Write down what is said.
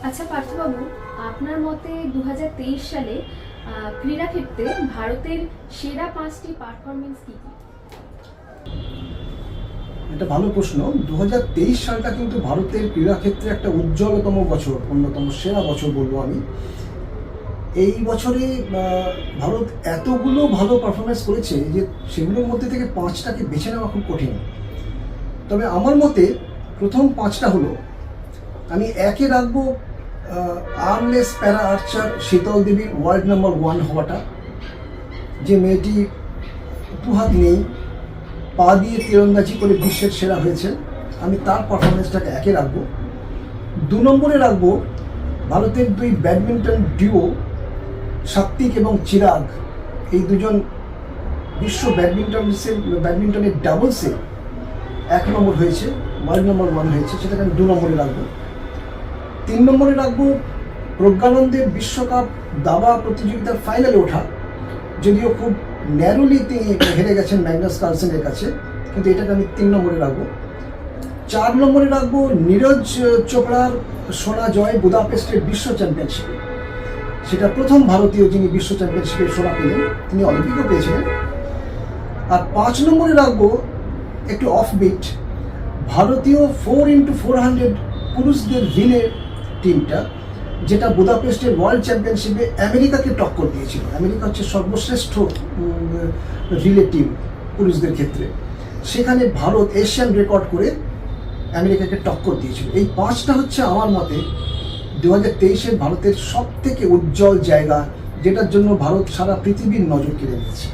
আচ্ছা পার্থবাবু, আপনার মতে 2023 সালে ক্রীড়াক্ষেত্রে ভারতের সেরা 5টি পারফরমেন্স কি কি? এটা ভালো প্রশ্ন। 2023 সালটা কিন্তু ভারতের ক্রীড়াক্ষেত্রে একটা উজ্জ্বলতম বছর, অন্যতম সেরা বছর বলবো আমি। এই বছরে ভারত এতগুলো ভালো পারফরমেন্স করেছে যে সেগুলোর মধ্যে থেকে 5টাকে বেছে নেওয়া খুব কঠিন। তবে আমার মতে প্রথম 5টা হলো, আমি একে রাখবো আর্মলেস প্যারা আর্চার শীতল দেবীর ওয়ার্ল্ড নাম্বার 1 হওয়াটা। যে মেয়েটি দুহাত নেই, পা দিয়ে তীরন্দাজি করে বিশ্বের সেরা হয়েছে, আমি তার পারফরমেন্সটাকে একে রাখবো। 2 নম্বরে রাখবো ভারতের 2 ব্যাডমিন্টন ডিও সাত্বিক এবং চিরাগ। এই দুজন বিশ্ব ব্যাডমিন্টনের ডাবলসে 1 নম্বর হয়েছে, ওয়ার্ল্ড নাম্বার 1 হয়েছে, সেটাকে আমি 2 নম্বরে রাখবো। 3 নম্বরে রাখবো প্রজ্ঞানন্দের বিশ্বকাপ দাবা প্রতিযোগিতার ফাইনালে ওঠা, যদিও খুব ন্যারোলি তিনি হেরে গেছেন ম্যাগনাস কার্লসেনের কাছে, কিন্তু এটাকে আমি 3 নম্বরে রাখবো। 4 নম্বরে রাখবো নীরজ চোপড়ার সোনা জয় বুদাপেস্টের বিশ্ব চ্যাম্পিয়নশিপে। সেটা প্রথম ভারতীয় যিনি বিশ্ব চ্যাম্পিয়নশিপে সোনা পেলেন, তিনি অলিম্পিকও পেয়েছিলেন। আর 5 নম্বরে রাখবো একটু অফবিট ভারতীয় 4x400 পুরুষদের রিলে টিমটা, যেটা বুদাপেস্টের ওয়ার্ল্ড চ্যাম্পিয়নশিপে আমেরিকাকে টক্কর দিয়েছিল। আমেরিকা হচ্ছে সর্বশ্রেষ্ঠ রিলে টিম পুরুষদের ক্ষেত্রে। সেখানে ভারত এশিয়ান রেকর্ড করে আমেরিকাকে টক্কর দিয়েছিল। এই 5টা হচ্ছে আমার মতে 2023-এর ভারতের সব থেকে উজ্জ্বল জায়গা, যেটার জন্য ভারত সারা পৃথিবীর নজর কেড়ে নিয়েছে।